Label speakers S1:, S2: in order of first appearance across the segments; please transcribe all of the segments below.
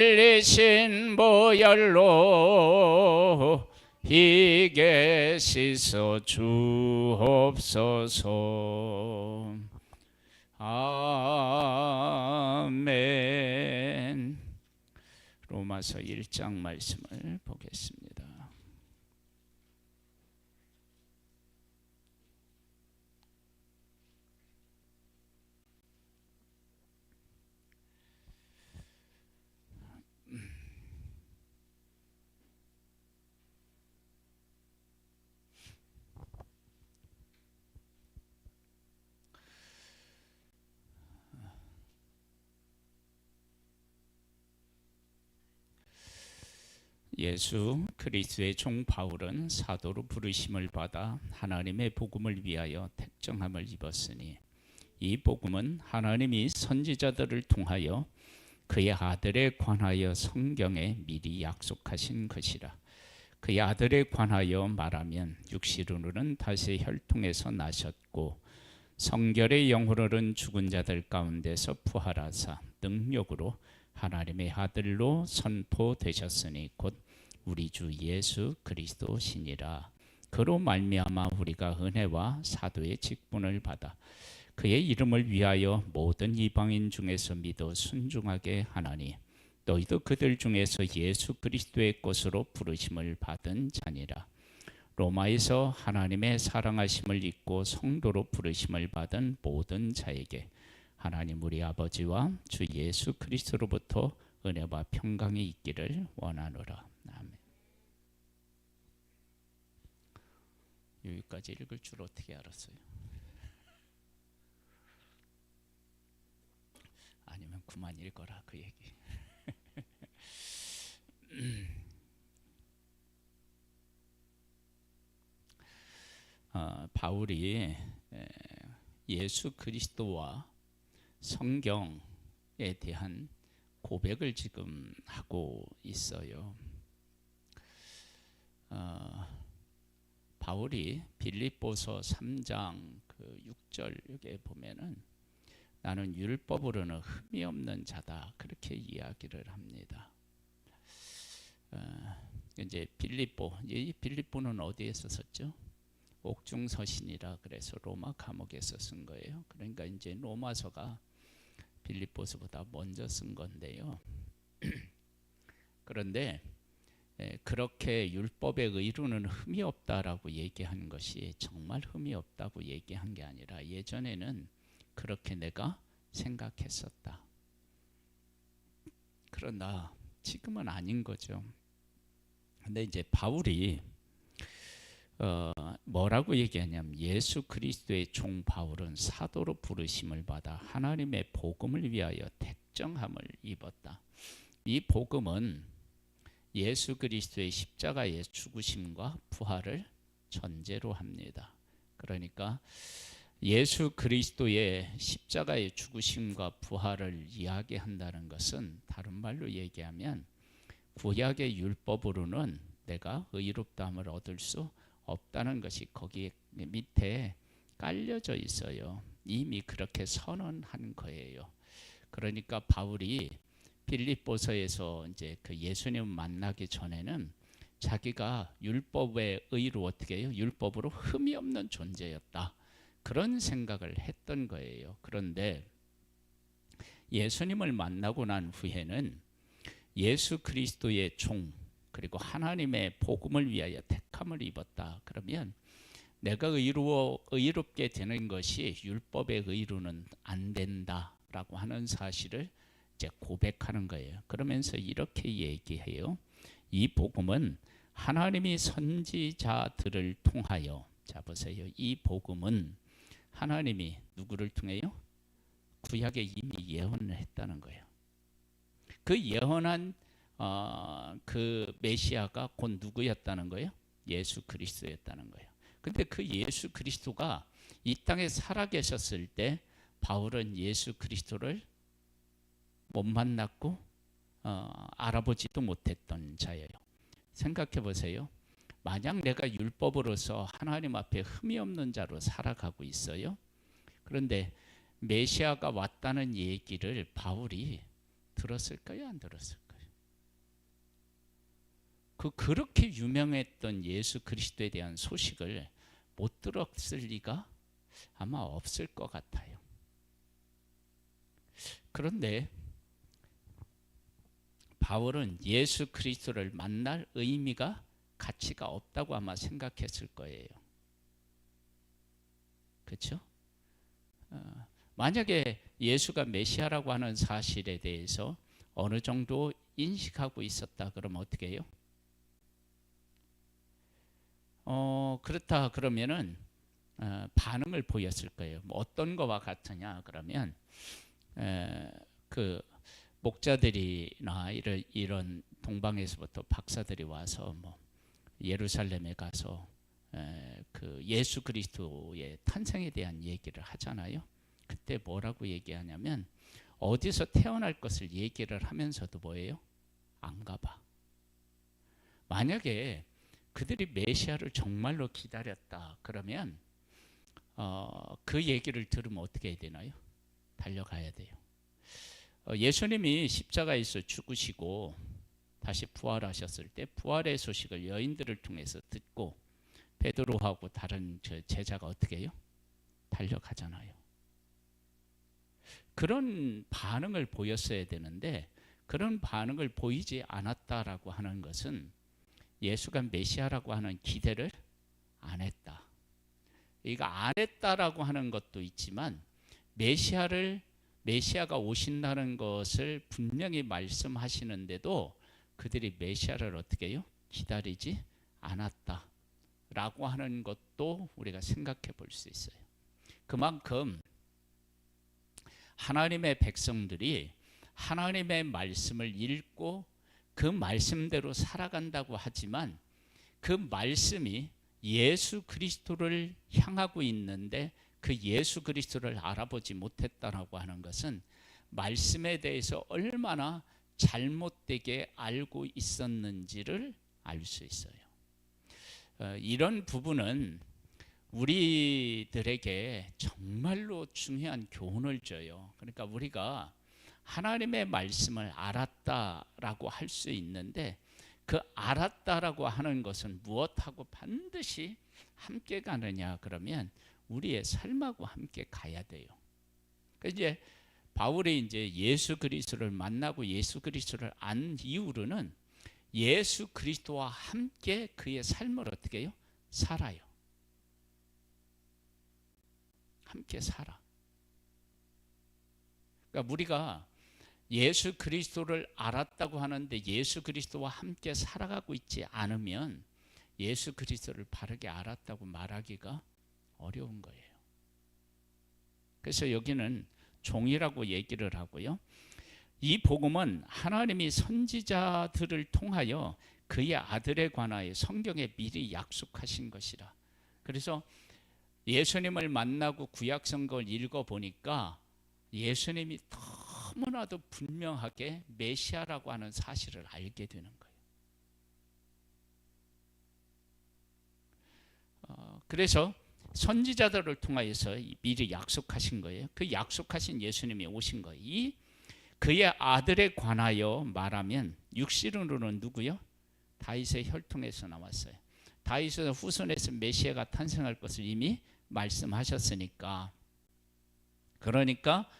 S1: 흘리신 보혈로 희게 씻어 주옵소서. 아멘. 로마서 1장 말씀을 보겠습니다. 예수 그리스도의 종 바울은 사도로 부르심을 받아 하나님의 복음을 위하여 택정함을 입었으니 이 복음은 하나님이 선지자들을 통하여 그의 아들에 관하여 성경에 미리 약속하신 것이라. 그의 아들에 관하여 말하면 육신으로는 다시 혈통에서 나셨고 성결의 영으로는 죽은 자들 가운데서 부활하사 능력으로 하나님의 아들로 선포되셨으니 곧 우리 주 예수 그리스도시니라. 그로 말미암아 우리가 은혜와 사도의 직분을 받아 그의 이름을 위하여 모든 이방인 중에서 믿어 순종하게 하나니 너희도 그들 중에서 예수 그리스도의 것으로 부르심을 받은 자니라. 로마에서 하나님의 사랑하심을 입고 성도로 부르심을 받은 모든 자에게 하나님 우리 아버지와 주 예수 그리스도로부터 은혜와 평강이 있기를 원하노라. 아멘. 여기까지 읽을 줄 어떻게 알았어요? 아니면 그만 읽어라 그 얘기. 바울이 예수 그리스도와 성경에 대한 고백을 지금 하고 있어요. 바울이 빌립보서 3장 그 6절에 보면은 나는 율법으로는 흠이 없는 자다 그렇게 이야기를 합니다. 이제 이 빌립보는 어디에서 썼죠? 옥중서신이라 그래서 로마 감옥에서 쓴 거예요. 그러니까 이제 로마서가 빌립보서보다 먼저 쓴 건데요. 그런데 그렇게 율법에 의로는 흠이 없다라고 얘기한 것이 정말 흠이 없다고 얘기한 게 아니라 예전에는 그렇게 내가 생각했었다. 그러나 지금은 아닌 거죠. 근데 이제 바울이 뭐라고 얘기하냐면 예수 그리스도의 종 바울은 사도로 부르심을 받아 하나님의 복음을 위하여 택정함을 입었다. 이 복음은 예수 그리스도의 십자가의 죽으심과 부활을 전제로 합니다. 그러니까 예수 그리스도의 십자가의 죽으심과 부활을 이야기한다는 것은 다른 말로 얘기하면 구약의 율법으로는 내가 의롭다함을 얻을 수 없다는 것이 거기 밑에 깔려져 있어요. 이미 그렇게 선언한 거예요. 그러니까 바울이 빌립보서에서 이제 그 예수님 만나기 전에는 자기가 율법의 의로 어떻게 해요? 율법으로 흠이 없는 존재였다. 그런 생각을 했던 거예요. 그런데 예수님을 만나고 난 후에는 예수 그리스도의 종 그리고 하나님의 복음을 위하여 택함을 입었다. 그러면 내가 의롭게 되는 것이 율법의 의로는 안 된다라고 하는 사실을 이제 고백하는 거예요. 그러면서 이렇게 얘기해요. 이 복음은 하나님이 선지자들을 통하여, 자 보세요. 이 복음은 하나님이 누구를 통해요? 구약에 이미 예언을 했다는 거예요. 그 예언한 그 메시아가 곧 누구였다는 거예요? 예수 그리스도였다는 거예요. 근데 그 예수 그리스도가 이 땅에 살아계셨을 때 바울은 예수 그리스도를 못 만났고 알아보지도 못했던 자예요. 생각해 보세요. 만약 내가 율법으로서 하나님 앞에 흠이 없는 자로 살아가고 있어요. 그런데 메시아가 왔다는 얘기를 바울이 들었을까요? 안 들었을까요? 그렇게 유명했던 예수 그리스도에 대한 소식을 못 들었을 리가 아마 없을 것 같아요. 그런데 바울은 예수 그리스도를 만날 의미가 가치가 없다고 아마 생각했을 거예요. 그렇죠? 만약에 예수가 메시아라고 하는 사실에 대해서 어느 정도 인식하고 있었다 그러면 어떻게 해요? 그렇다 그러면은 반응을 보였을 거예요. 뭐 어떤 거와 같으냐 그러면 그 목자들이나 이런 동방에서부터 박사들이 와서 뭐 예루살렘에 가서 그 예수 그리스도의 탄생에 대한 얘기를 하잖아요. 그때 뭐라고 얘기하냐면 어디서 태어날 것을 얘기를 하면서도 뭐예요? 안 가봐. 만약에 그들이 메시아를 정말로 기다렸다 그러면 그 얘기를 들으면 어떻게 해야 되나요? 달려가야 돼요. 예수님이 십자가에서 죽으시고 다시 부활하셨을 때 부활의 소식을 여인들을 통해서 듣고 베드로하고 다른 제자가 어떻게 해요? 달려가잖아요. 그런 반응을 보였어야 되는데 그런 반응을 보이지 않았다라고 하는 것은 예수가 메시아라고 하는 기대를 안 했다. 이거 안 했다라고 하는 것도 있지만 메시아가 오신다는 것을 분명히 말씀하시는데도 그들이 메시아를 어떻게 해요? 기다리지 않았다라고 하는 것도 우리가 생각해 볼 수 있어요. 그만큼 하나님의 백성들이 하나님의 말씀을 읽고 그 말씀대로 살아간다고 하지만 그 말씀이 예수 그리스도를 향하고 있는데 그 예수 그리스도를 알아보지 못했다라고 하는 것은 말씀에 대해서 얼마나 잘못되게 알고 있었는지를 알 수 있어요. 이런 부분은 우리들에게 정말로 중요한 교훈을 줘요. 그러니까 우리가 하나님의 말씀을 알았다라고 할 수 있는데 그 알았다라고 하는 것은 무엇하고 반드시 함께 가느냐 그러면 우리의 삶하고 함께 가야 돼요. 그러니까 이제 바울이 이제 예수 그리스도를 만나고 예수 그리스도를 안 이후로는 예수 그리스도와 함께 그의 삶을 어떻게 해요? 살아요. 함께 살아. 그러니까 우리가 예수 그리스도를 알았다고 하는데 예수 그리스도와 함께 살아가고 있지 않으면 예수 그리스도를 바르게 알았다고 말하기가 어려운 거예요. 그래서 여기는 종이라고 얘기를 하고요. 이 복음은 하나님이 선지자들을 통하여 그의 아들에 관하여 성경에 미리 약속하신 것이라. 그래서 예수님을 만나고 구약 성경을 읽어보니까 예수님이 너무나도 분명하게 메시아라고 하는 사실을 알게 되는 거예요. 그래서 선지자들을 통하여서 미리 약속하신 거예요. 그 약속하신 예수님이 오신 거예요. 그의 아들에 관하여 말하면 육신으로는 누구요? 다윗의 혈통에서 나왔어요. 다윗의 후손에서 메시아가 탄생할 것을 이미 말씀하셨으니까. 그러니까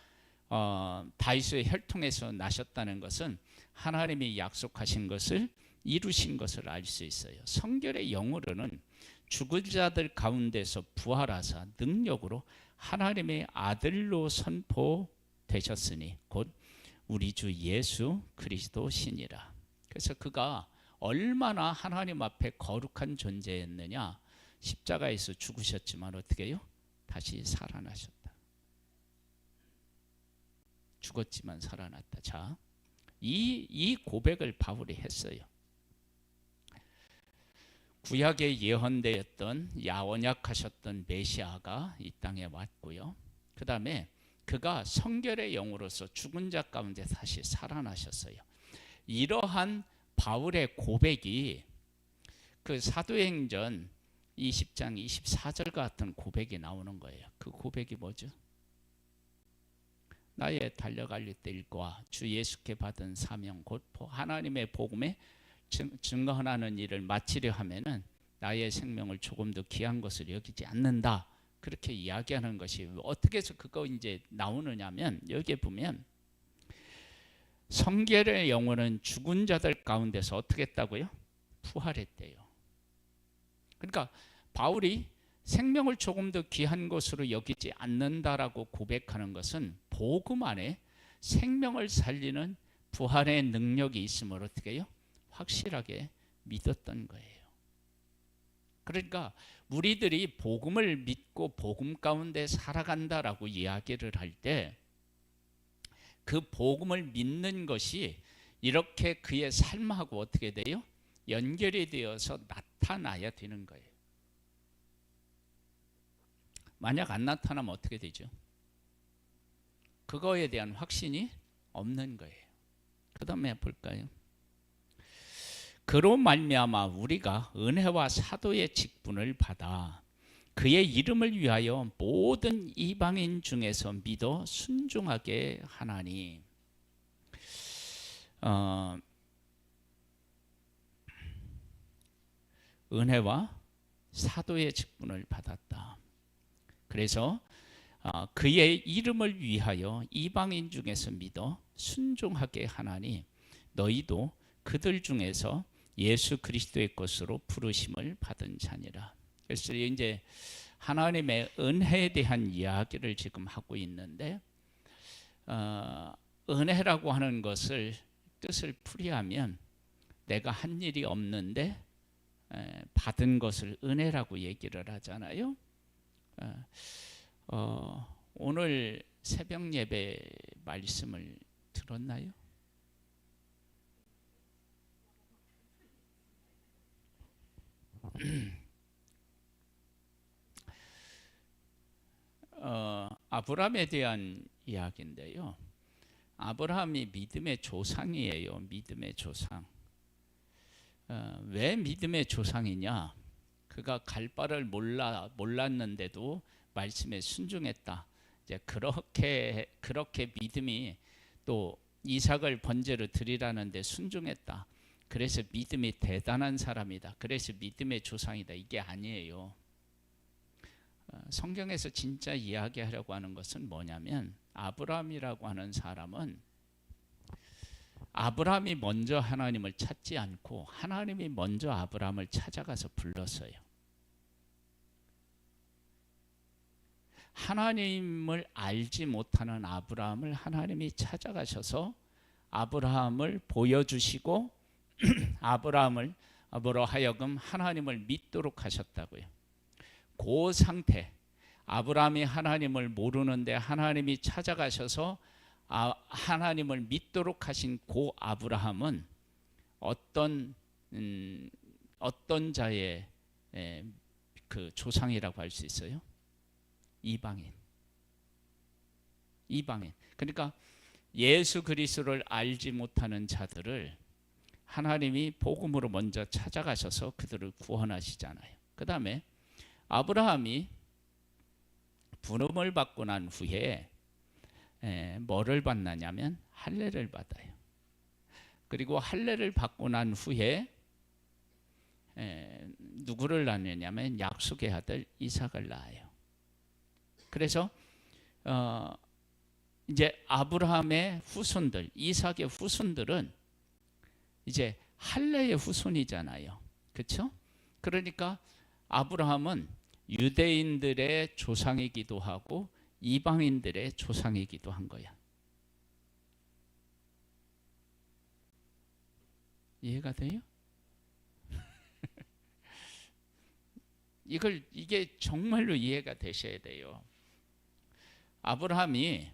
S1: 다윗의 혈통에서 나셨다는 것은 하나님이 약속하신 것을 이루신 것을 알 수 있어요. 성결의 영으로는 죽은 자들 가운데서 부활하사 능력으로 하나님의 아들로 선포되셨으니 곧 우리 주 예수 그리스도시니라. 그래서 그가 얼마나 하나님 앞에 거룩한 존재였느냐. 십자가에서 죽으셨지만 어떻게 해요? 다시 살아나셨다. 죽었지만 살아났다. 자, 이 고백을 바울이 했어요. 구약에 예언되었던 야언약하셨던 메시아가 이 땅에 왔고요. 그 다음에 그가 성결의 영으로서 죽은 자 가운데 다시 살아나셨어요. 이러한 바울의 고백이 그 사도행전 20장 24절 같은 고백이 나오는 거예요. 그 고백이 뭐죠? 나의 달려갈 일과 주 예수께 받은 사명 곧 하나님의 복음의 증거하는 일을 마치려 하면은 나의 생명을 조금 더 귀한 것을 여기지 않는다. 그렇게 이야기하는 것이 어떻게 해서 그거 이제 나오느냐면 여기에 보면 성결의 영혼은 죽은 자들 가운데서 어떻게 했다고요? 부활했대요. 그러니까 바울이 생명을 조금 더 귀한 것으로 여기지 않는다라고 고백하는 것은 복음 안에 생명을 살리는 부활의 능력이 있음을 어떻게 해요? 확실하게 믿었던 거예요. 그러니까 우리들이 복음을 믿고 복음 가운데 살아간다라고 이야기를 할 때 그 복음을 믿는 것이 이렇게 그의 삶하고 어떻게 돼요? 연결이 되어서 나타나야 되는 거예요. 만약 안 나타나면 어떻게 되죠? 그거에 대한 확신이 없는 거예요. 그 다음에 볼까요? 그로 말미암아 우리가 은혜와 사도의 직분을 받아 그의 이름을 위하여 모든 이방인 중에서 믿어 순종하게 하나니. 은혜와 사도의 직분을 받았다. 그래서 그의 이름을 위하여 이방인 중에서 믿어 순종하게 하나니 너희도 그들 중에서 예수 그리스도의 것으로 부르심을 받은 자니라. 그래서 이제 하나님의 은혜에 대한 이야기를 지금 하고 있는데 은혜라고 하는 것을 뜻을 풀이하면 내가 한 일이 없는데 받은 것을 은혜라고 얘기를 하잖아요. 오늘 새벽 예배 말씀을 들었나요? 아브라함에 대한 이야기인데요. 아브라함이 믿음의 조상이에요. 믿음의 조상. 왜 믿음의 조상이냐? 그가 갈 바를 몰랐는데도 말씀에 순종했다. 이제 그렇게 믿음이 또 이삭을 번제로 드리라는데 순종했다. 그래서 믿음이 대단한 사람이다. 그래서 믿음의 조상이다. 이게 아니에요. 성경에서 진짜 이야기하려고 하는 것은 뭐냐면 아브라함이라고 하는 사람은 아브라함이 먼저 하나님을 찾지 않고 하나님이 먼저 아브라함을 찾아가서 불렀어요. 하나님을 알지 못하는 아브라함을 하나님이 찾아가셔서 아브라함을 보여주시고 아브라함으로 하여금 하나님을 믿도록 하셨다고요. 그 상태, 아브라함이 하나님을 모르는데 하나님이 찾아가셔서 하나님을 믿도록 하신 그 아브라함은 어떤 자의 그 조상이라고 할 수 있어요? 이방인. 그러니까 예수 그리스도를 알지 못하는 자들을 하나님이 복음으로 먼저 찾아가셔서 그들을 구원하시잖아요. 그 다음에 아브라함이 부름을 받고 난 후에 뭐를 받느냐면 할례를 받아요. 그리고 할례를 받고 난 후에 누구를 낳느냐면 약속의 아들 이삭을 낳아요. 그래서 이제 아브라함의 후손들, 이삭의 후손들은 이제 할례의 후손이잖아요. 그렇죠? 그러니까 아브라함은 유대인들의 조상이기도 하고 이방인들의 조상이기도 한 거야. 이해가 돼요? 이게 정말로 이해가 되셔야 돼요. 아브라함이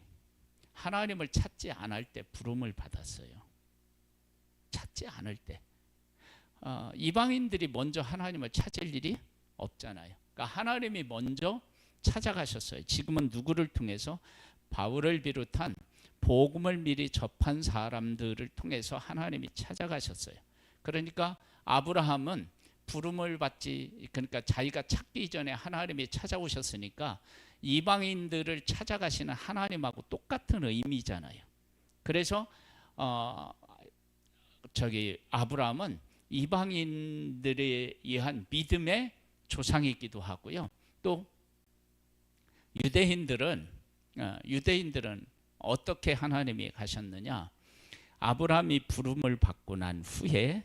S1: 하나님을 찾지 않을 때 부름을 받았어요. 찾지 않을 때. 이방인들이 먼저 하나님을 찾을 일이 없잖아요. 그러니까 하나님이 먼저 찾아가셨어요. 지금은 누구를 통해서? 바울을 비롯한 복음을 미리 접한 사람들을 통해서 하나님이 찾아가셨어요. 그러니까 아브라함은 부름을 받지, 그러니까 자기가 찾기 전에 하나님이 찾아오셨으니까 이방인들을 찾아가시는 하나님하고 똑같은 의미잖아요. 그래서 아브라함은 이방인들에 의한 믿음의 조상이기도 하고요. 또 유대인들은 어떻게 하나님이 가셨느냐? 아브라함이 부름을 받고 난 후에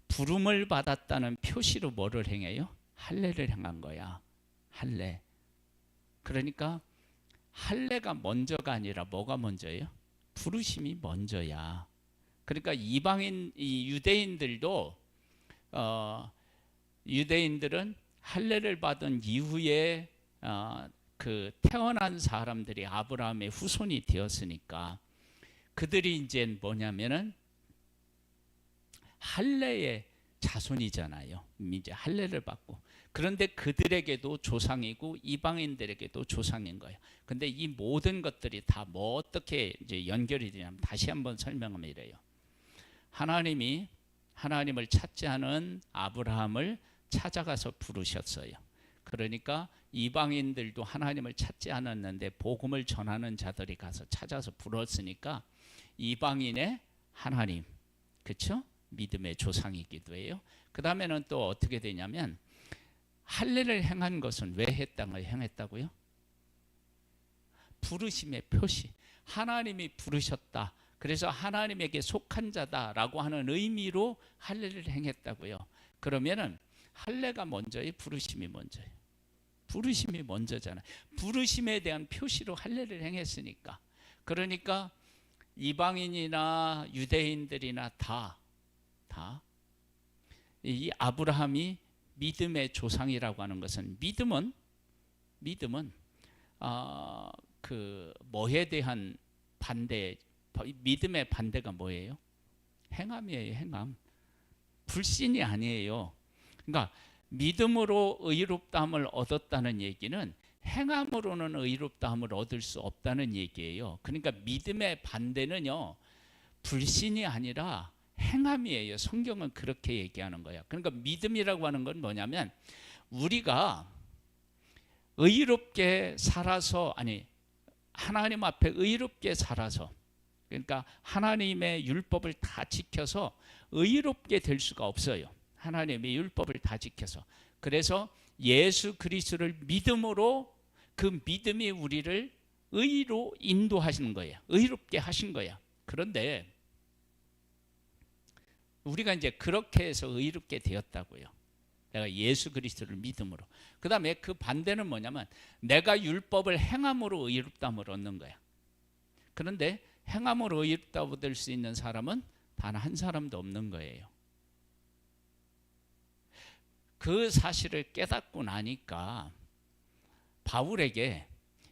S1: 부름을 받았다는 표시로 뭐를 행해요? 할례를 행한 거야. 할례. 그러니까 할례가 먼저가 아니라 뭐가 먼저예요? 부르심이 먼저야. 그러니까 유대인들은 할례를 받은 이후에 그 태어난 사람들이 아브라함의 후손이 되었으니까 그들이 이제 뭐냐면은 할례의 자손이잖아요. 이제 할례를 받고. 그런데 그들에게도 조상이고 이방인들에게도 조상인 거예요. 근데 이 모든 것들이 다 뭐 어떻게 이제 연결이 되냐면 다시 한번 설명하면 이래요. 하나님이 하나님을 찾지 않은 아브라함을 찾아가서 부르셨어요. 그러니까 이방인들도 하나님을 찾지 않았는데 복음을 전하는 자들이 가서 찾아서 불렀으니까 이방인의 하나님, 그렇죠? 믿음의 조상이기도 해요. 그 다음에는 또 어떻게 되냐면 할례를 행한 것은 왜 행했다고요? 부르심의 표시. 하나님이 부르셨다. 그래서 하나님에게 속한 자다라고 하는 의미로 할례를 행했다고요. 그러면은 할례가 먼저예요? 부르심이 먼저예요? 부르심이 먼저잖아요. 부르심에 대한 표시로 할례를 행했으니까. 그러니까 이방인이나 유대인들이나 다 이 아브라함이 믿음의 조상이라고 하는 것은 믿음은 그 뭐에 대한 반대, 믿음의 반대가 뭐예요? 행함이에요. 행함. 불신이 아니에요. 그러니까 믿음으로 의롭다함을 얻었다는 얘기는 행함으로는 의롭다함을 얻을 수 없다는 얘기예요. 그러니까 믿음의 반대는요, 불신이 아니라 행함이에요. 성경은 그렇게 얘기하는 거야. 그러니까 믿음이라고 하는 건 뭐냐면 우리가 의롭게 살아서, 하나님 앞에 의롭게 살아서, 그러니까 하나님의 율법을 다 지켜서 의롭게 될 수가 없어요. 하나님의 율법을 다 지켜서. 그래서 예수 그리스도를 믿음으로, 그 믿음이 우리를 의로 인도하시는 거예요. 의롭게 하신 거야. 그런데 우리가 이제 그렇게 해서 의롭게 되었다고요. 내가 예수 그리스도를 믿음으로. 그 다음에 그 반대는 뭐냐면 내가 율법을 행함으로 의롭다함을 얻는 거야. 그런데 행함으로 의롭다고 될 수 있는 사람은 단 한 사람도 없는 거예요. 그 사실을 깨닫고 나니까 바울에게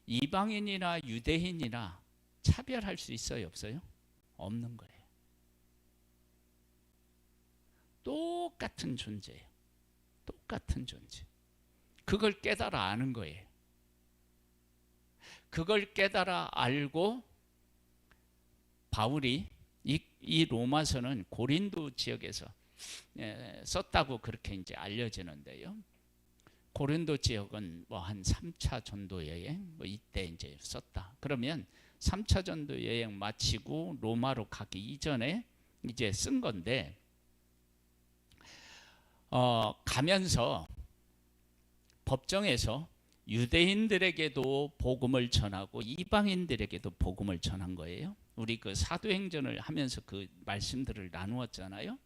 S1: 이방인이나 유대인이나 차별할 수 있어요? 없어요? 없는 거예요. 똑같은 존재예요. 똑같은 존재. 그걸 깨달아 아는 거예요. 그걸 깨달아 알고 바울이 이 로마서는 고린도 지역에서 썼다고 그렇게 이제 알려지는데요. 고린도 지역은 뭐 한 3차 전도 여행 뭐 이때 이제 썼다. 그러면 3차 전도 여행 마치고 로마로 가기 이전에 이제 쓴 건데, 가면서 법정에서 유대인들에게도 복음을 전하고 이방인들에게도 복음을 전한 거예요. 우리 그 사도행전을 하면서 그 말씀들을 나누었잖아요.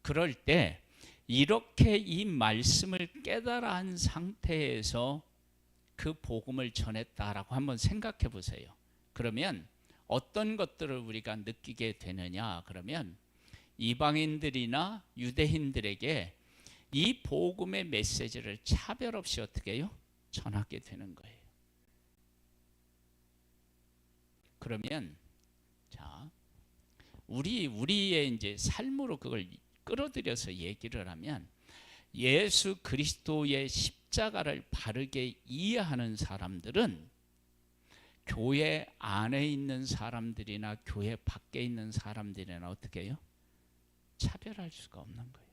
S1: 그럴 때 이렇게 이 말씀을 깨달아 한 상태에서 그 복음을 전했다라고 한번 생각해 보세요. 그러면 어떤 것들을 우리가 느끼게 되느냐? 그러면 이방인들이나 유대인들에게 이 복음의 메시지를 차별 없이 어떻게 해요? 전하게 되는 거예요. 그러면 자, 우리의 이제 삶으로 그걸 끌어들여서 얘기를 하면 예수 그리스도의 십자가를 바르게 이해하는 사람들은 교회 안에 있는 사람들이나 교회 밖에 있는 사람들이나 어떻게 해요? 차별할 수가 없는 거예요.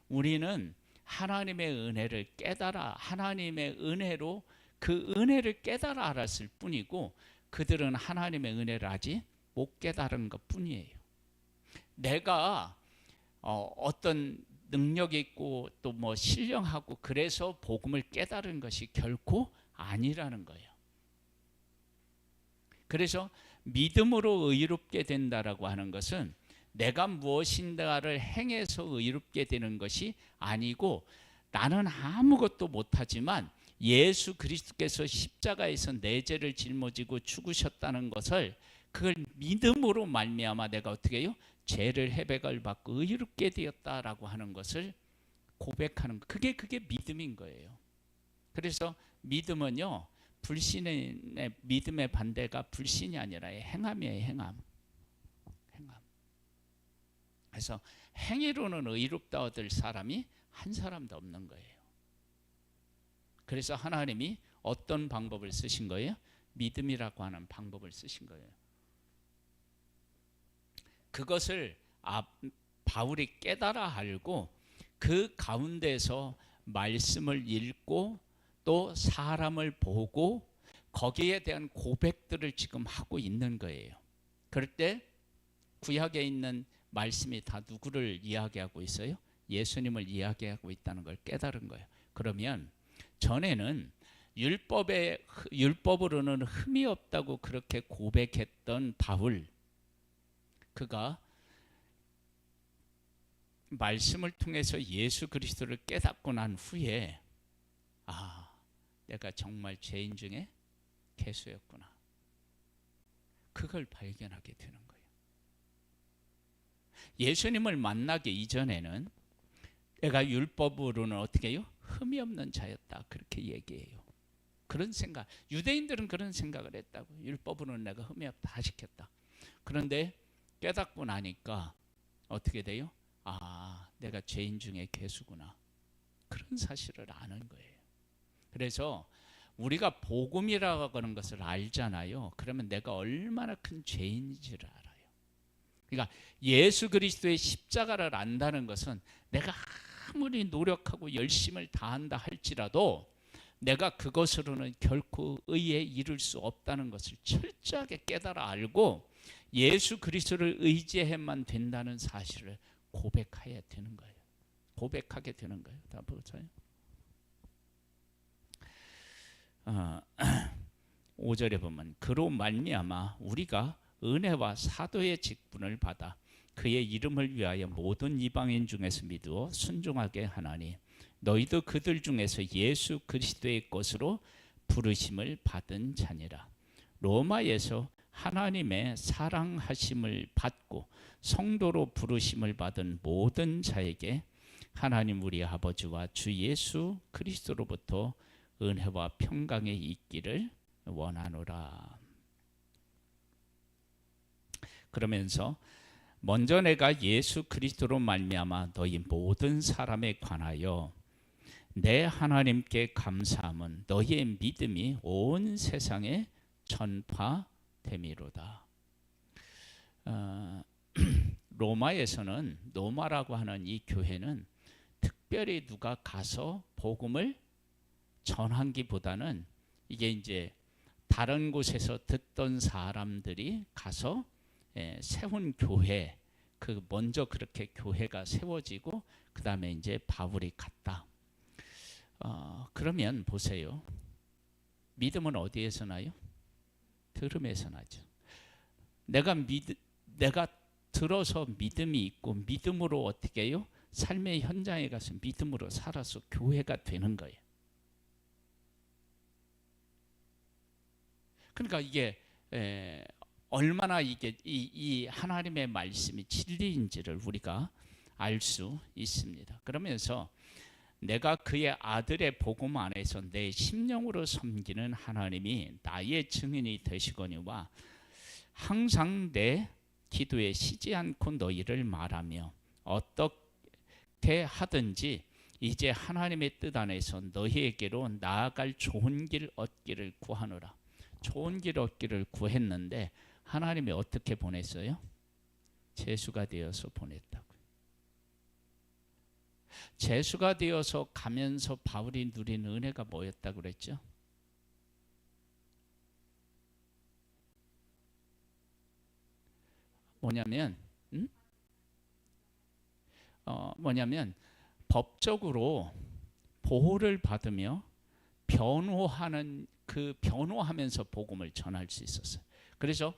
S1: 우리는 하나님의 은혜를 깨달아, 하나님의 은혜로 그 은혜를 깨달아 알았을 뿐이고 그들은 하나님의 은혜를 아직 못 깨달은 것 뿐이에요. 내가 어떤 능력이 있고 또 뭐 신령하고 그래서 복음을 깨달은 것이 결코 아니라는 거예요. 그래서 믿음으로 의롭게 된다라고 하는 것은 내가 무엇인가를 행해서 의롭게 되는 것이 아니고, 나는 아무것도 못하지만 예수 그리스도께서 십자가에서 내 죄를 짊어지고 죽으셨다는 것을, 그걸 믿음으로 말미암아 내가 어떻게 해요? 죄를 회백을 받고 의롭게 되었다라고 하는 것을 고백하는 거. 그게 믿음인 거예요. 그래서 믿음은요, 불신의 믿음의 반대가 불신이 아니라 행함이에요. 행함. 그래서 행위로는 의롭다 얻을 사람이 한 사람도 없는 거예요. 그래서 하나님이 어떤 방법을 쓰신 거예요? 믿음이라고 하는 방법을 쓰신 거예요. 그것을 바울이 깨달아 알고 그 가운데서 말씀을 읽고 또 사람을 보고 거기에 대한 고백들을 지금 하고 있는 거예요. 그럴 때 구약에 있는 말씀이 다 누구를 이야기하고 있어요? 예수님을 이야기하고 있다는 걸 깨달은 거예요. 그러면 전에는 율법으로는 흠이 없다고 그렇게 고백했던 바울, 그가 말씀을 통해서 예수 그리스도를 깨닫고 난 후에 내가 정말 죄인 중에 괴수였구나, 그걸 발견하게 되는 거예요. 예수님을 만나기 이전에는 내가 율법으로는 어떻게 해요? 흠이 없는 자였다, 그렇게 얘기해요. 그런 생각, 유대인들은 그런 생각을 했다고. 율법으로는 내가 흠이 없다 하시켰다. 그런데 깨닫고 나니까 어떻게 돼요? 내가 죄인 중에 괴수구나, 그런 사실을 아는 거예요. 그래서 우리가 복음이라고 하는 것을 알잖아요. 그러면 내가 얼마나 큰 죄인인지를 알아요. 그러니까 예수 그리스도의 십자가를 안다는 것은 내가 아무리 노력하고 열심을 다한다 할지라도 내가 그것으로는 결코 의에 이를 수 없다는 것을 철저하게 깨달아 알고 예수 그리스도를 의지해만 된다는 사실을 고백해야 되는 거예요. 고백하게 되는 거예요. 다 보세요. 5절에 보면 그로 말미암아 우리가 은혜와 사도의 직분을 받아 그의 이름을 위하여 모든 이방인 중에서 믿어 순종하게 하나니 너희도 그들 중에서 예수 그리스도의 것으로 부르심을 받은 자니라. 로마에서 하나님의 사랑하심을 받고 성도로 부르심을 받은 모든 자에게 하나님 우리 아버지와 주 예수 그리스도로부터 은혜와 평강이 있기를 원하노라. 그러면서 먼저 내가 예수 그리스도로 말미암아 너희 모든 사람에 관하여 내 하나님께 감사함은 너희의 믿음이 온 세상에 전파됨이로다. 로마에서는, 로마라고 하는 이 교회는 특별히 누가 가서 복음을 전하기보다는 이게 이제 다른 곳에서 듣던 사람들이 가서 세운 교회, 그 먼저 그렇게 교회가 세워지고 그 다음에 이제 바울이 갔다. 그러면 보세요. 믿음은 어디에서 나요? 들음에서 나죠. 내가 들어서 믿음이 있고 믿음으로 어떻게 해요? 삶의 현장에 가서 믿음으로 살아서 교회가 되는 거예요. 그러니까 이게 얼마나 이게 이 하나님의 말씀이 진리인지를 우리가 알 수 있습니다. 그러면서 내가 그의 아들의 복음 안에서 내 심령으로 섬기는 하나님이 나의 증인이 되시거니와 항상 내 기도에 쉬지 않고 너희를 말하며 어떻게 하든지 이제 하나님의 뜻 안에서 너희에게로 나아갈 좋은 길 얻기를 구하노라. 좋은 길 얻기를 구했는데 하나님이 어떻게 보냈어요? 제수가 되어서 보냈다고요. 제수가 되어서 가면서 바울이 누린 은혜가 뭐였다고 그랬죠? 뭐냐면 뭐냐면 법적으로 보호를 받으며 변호하면서 복음을 전할 수 있었어요. 그래서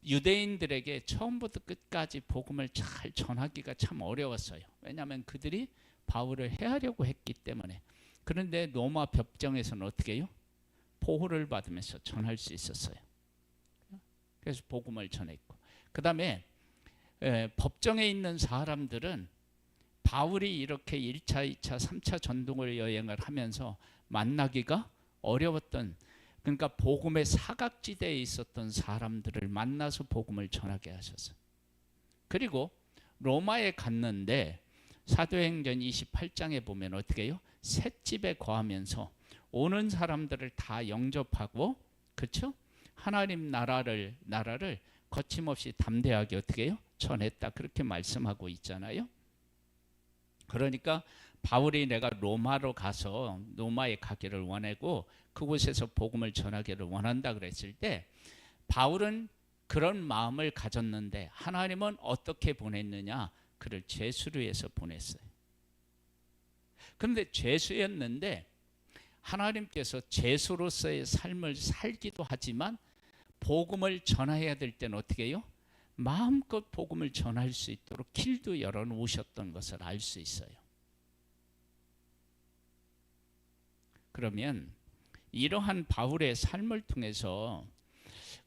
S1: 유대인들에게 처음부터 끝까지 복음을 잘 전하기가 참 어려웠어요. 왜냐하면 그들이 바울을 해하려고 했기 때문에. 그런데 로마 법정에서는 어떻게 해요? 보호를 받으면서 전할 수 있었어요. 그래서 복음을 전했고, 그 다음에 법정에 있는 사람들은 바울이 이렇게 1차, 2차, 3차 전도를 여행을 하면서 만나기가 어려웠던, 그러니까 복음의 사각지대에 있었던 사람들을 만나서 복음을 전하게 하셨어요. 그리고 로마에 갔는데 사도행전 28장에 보면 어떻게 해요? 셋집에 거하면서 오는 사람들을 다 영접하고, 그렇죠? 하나님 나라를 거침없이 담대하게 어떻게 해요? 전했다. 그렇게 말씀하고 있잖아요. 그러니까 바울이 내가 로마로 가서 로마에 가기를 원하고 그곳에서 복음을 전하기를 원한다 그랬을 때 바울은 그런 마음을 가졌는데 하나님은 어떻게 보냈느냐? 그를 죄수로해서 보냈어요. 그런데 죄수였는데 하나님께서 죄수로서의 삶을 살기도 하지만 복음을 전해야 될 때는 어떻게 해요? 마음껏 복음을 전할 수 있도록 길도 열어놓으셨던 것을 알 수 있어요. 그러면 이러한 바울의 삶을 통해서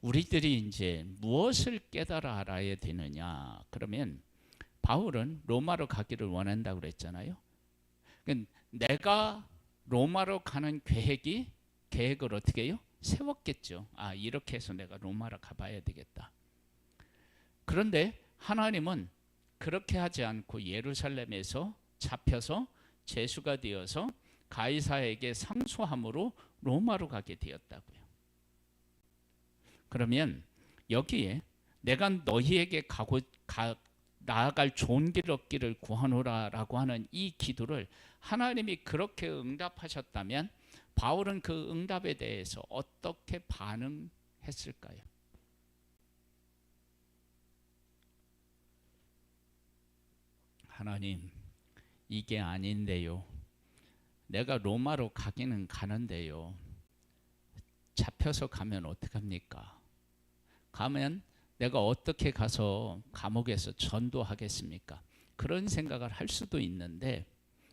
S1: 우리들이 이제 무엇을 깨달아 알아야 되느냐? 그러면 바울은 로마로 가기를 원한다고 그랬잖아요. 내가 로마로 가는 계획을 어떻게 해요? 세웠겠죠. 이렇게 해서 내가 로마로 가봐야 되겠다. 그런데 하나님은 그렇게 하지 않고 예루살렘에서 잡혀서 죄수가 되어서 가이사에게 상소함으로 로마로 가게 되었다고요. 그러면 여기에 내가 너희에게 나아갈 좋은 길 얻기를 구하노라라고 하는 이 기도를 하나님이 그렇게 응답하셨다면 바울은 그 응답에 대해서 어떻게 반응했을까요? 하나님, 이게 아닌데요. 내가 로마로 가기는 가는데요. 잡혀서 가면 어떡합니까? 가면 내가 어떻게 가서 감옥에서 전도하겠습니까? 그런 생각을 할 수도 있는데,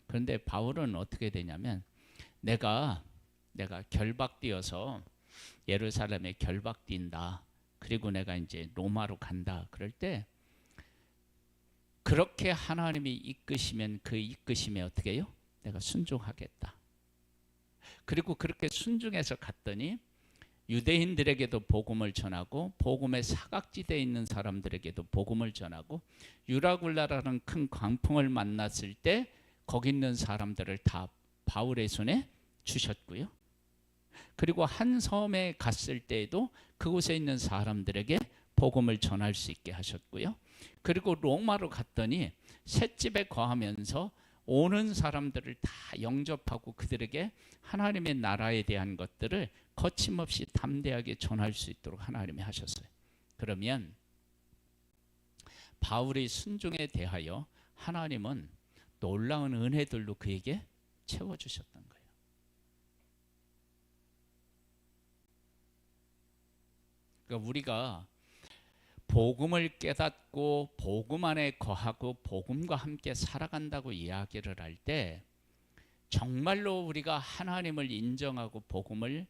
S1: 그런데 바울은 어떻게 되냐면 내가 결박되어서 예루살렘에 결박된다. 그리고 내가 이제 로마로 간다. 그럴 때 그렇게 하나님이 이끄시면 그 이끄심에 어떻게 해요? 내가 순종하겠다. 그리고 그렇게 순종해서 갔더니 유대인들에게도 복음을 전하고 복음의 사각지대에 있는 사람들에게도 복음을 전하고 유라굴라라는 큰 광풍을 만났을 때 거기 있는 사람들을 다 바울의 손에 주셨고요. 그리고 한 섬에 갔을 때에도 그곳에 있는 사람들에게 복음을 전할 수 있게 하셨고요. 그리고 로마로 갔더니 셋집에 거하면서 오는 사람들을 다 영접하고 그들에게 하나님의 나라에 대한 것들을 거침없이 담대하게 전할 수 있도록 하나님이 하셨어요. 그러면 바울의 순종에 대하여 하나님은 놀라운 은혜들로 그에게 채워주셨던 거예요. 그러니까 우리가 복음을 깨닫고 복음 안에 거하고 복음과 함께 살아간다고 이야기를 할 때 정말로 우리가 하나님을 인정하고 복음을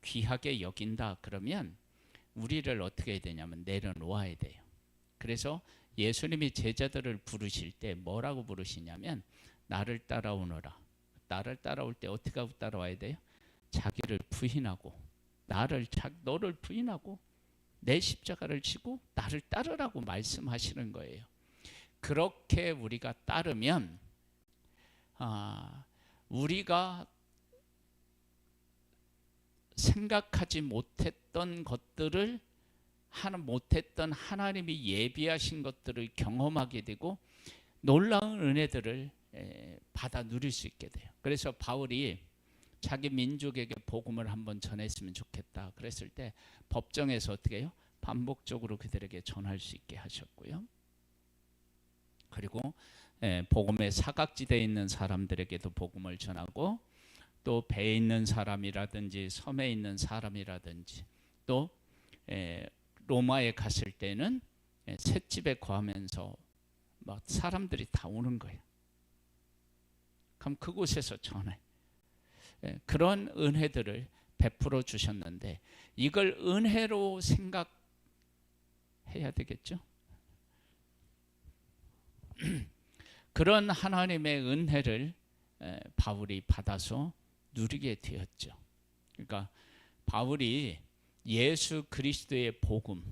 S1: 귀하게 여긴다 그러면 우리를 어떻게 해야 되냐면 내려놓아야 돼요. 그래서 예수님이 제자들을 부르실 때 뭐라고 부르시냐면 나를 따라오너라. 나를 따라올 때 어떻게 하고 따라와야 돼요? 자기를 부인하고 너를 부인하고 내 십자가를 지고 나를 따르라고 말씀하시는 거예요. 그렇게 우리가 따르면 우리가 생각하지 못했던 것들을 못했던 하나님이 예비하신 것들을 경험하게 되고 놀라운 은혜들을 받아 누릴 수 있게 돼요. 그래서 바울이 자기 민족에게 복음을 한번 전했으면 좋겠다 그랬을 때 법정에서 어떻게 해요? 반복적으로 그들에게 전할 수 있게 하셨고요. 그리고 복음의 사각지대에 있는 사람들에게도 복음을 전하고, 또 배에 있는 사람이라든지 섬에 있는 사람이라든지, 또 로마에 갔을 때는 셋집에 거하면서 막 사람들이 다 오는 거예요. 그럼 그곳에서 전해. 그런 은혜들을 베풀어 주셨는데, 이걸 은혜로 생각해야 되겠죠. 그런 하나님의 은혜를 바울이 받아서 누리게 되었죠. 그러니까 바울이 예수 그리스도의 복음,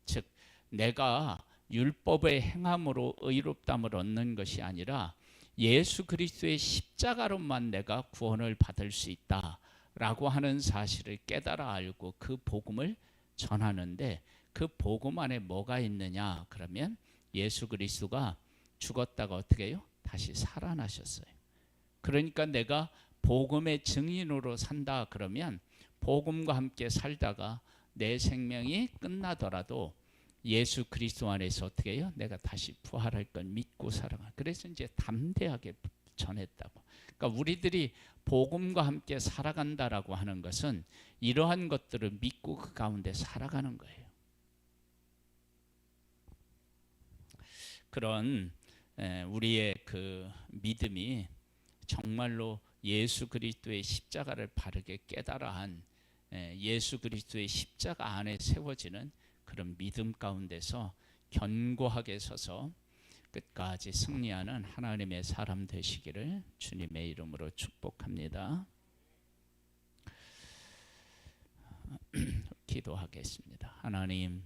S1: 즉 내가 율법의 행함으로 의롭다함을 얻는 것이 아니라 예수 그리스도의 십자가로만 내가 구원을 받을 수 있다라고 하는 사실을 깨달아 알고 그 복음을 전하는데, 그 복음 안에 뭐가 있느냐 그러면 예수 그리스도가 죽었다가 어떻게 해요? 다시 살아나셨어요. 그러니까 내가 복음의 증인으로 산다 그러면 복음과 함께 살다가 내 생명이 끝나더라도 예수 그리스도 안에서 어떻게 해요? 내가 다시 부활할 걸 믿고 살아가. 그래서 이제 담대하게 전했다고. 그러니까 우리들이 복음과 함께 살아간다라고 하는 것은 이러한 것들을 믿고 그 가운데 살아가는 거예요. 그런 우리의 그 믿음이 정말로 예수 그리스도의 십자가를 바르게 깨달아 한 예수 그리스도의 십자가 안에 세워지는 그런 믿음 가운데서 견고하게 서서 끝까지 승리하는 하나님의 사람 되시기를 주님의 이름으로 축복합니다. 기도하겠습니다. 하나님,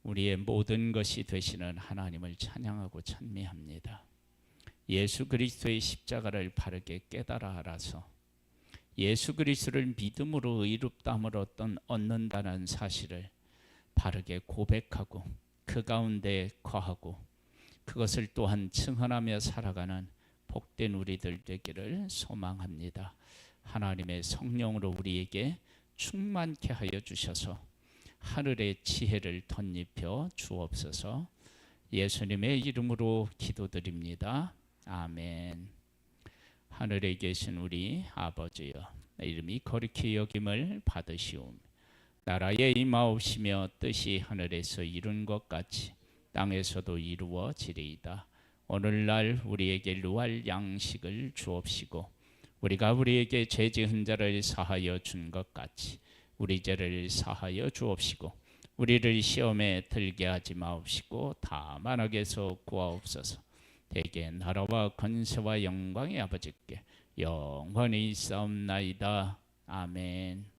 S1: 우리의 모든 것이 되시는 하나님을 찬양하고 찬미합니다. 예수 그리스도의 십자가를 바르게 깨달아 알아서 예수 그리스도를 믿음으로 의롭다함을 얻는다는 사실을 바르게 고백하고 그 가운데 거하고 그것을 또한 증언하며 살아가는 복된 우리들 되기를 소망합니다. 하나님의 성령으로 우리에게 충만케 하여 주셔서 하늘의 지혜를 덧입혀 주옵소서. 예수님의 이름으로 기도드립니다. 아멘. 하늘에 계신 우리 아버지여, 이름이 거룩히 여김을 받으시오며 나라에 임하옵시며 뜻이 하늘에서 이룬 것 같이 땅에서도 이루어지리이다. 오늘날 우리에게 루알 양식을 주옵시고 우리가 우리에게 죄 지은 자를 사하여 준 것 같이 우리 죄를 사하여 주옵시고 우리를 시험에 들게 하지 마옵시고 다만 악에서 구하옵소서. 대개 나라와 권세와 영광의 아버지께 영원히 있사옵나이다. 아멘.